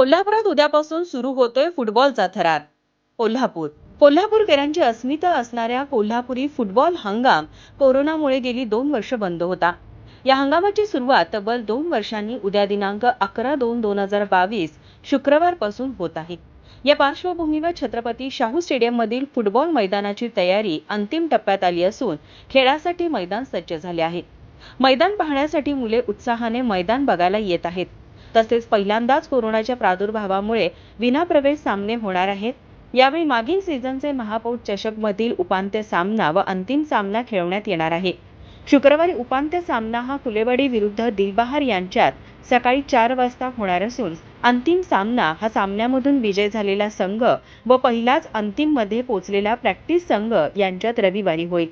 कोल्हापुरात उद्यापासून सुरू होतोय फुटबॉलचा थरार. कोल्हापूरकरांची अस्मिता असणाऱ्या कोल्हापुरी फुटबॉल हंगाम कोरोनामुळे गेली 2 वर्ष बंद होता. या हंगामाची सुरुवात तब्बल 2 वर्षांनी उद्या दिनांक 11/2/2022 शुक्रवारपासून होत आहे. या पार्श्वभूमीवर छत्रपती शाहू स्टेडियम मधील फुटबॉल मैदानाची तयारी अंतिम टप्प्यात आली असून खेळासाठी मैदान सज्ज झाले आहे. मैदान पाहण्यासाठी मुले उत्साहाने मैदान बघायला येत आहेत. तसेच पहिल्यांदाच कोरोनाच्या प्रादुर्भावामुळे विनाप्रवेश सामने होणार आहेत. यावेळी मागील सीझनचे महापौर चषक मधील उपांत्य सामना व अंतिम सामना खेळवण्यात येणार आहे. शुक्रवारी उपांत्य सामना हा फुलेवाडी विरुद्ध दिलबहार यांच्यात सकाळी 4 वाजता होणार असून अंतिम सामना हा सामन्यामधून विजय झालेला संघ व पहिलाच अंतिम मध्ये पोहोचलेला प्रॅक्टिस संघ यांच्यात रविवारी होईल.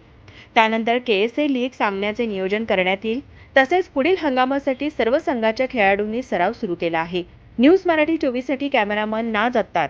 त्यानंतर KSL लीग सामन्याचे नियोजन करण्यात येईल. तसेच पुढील हंगामासाठी सर्व संघाच्या खेळाडूंनी सराव सुरू केला आहे. न्यूज मराठी 24 साठी कॅमेरामन नाज अत्तार.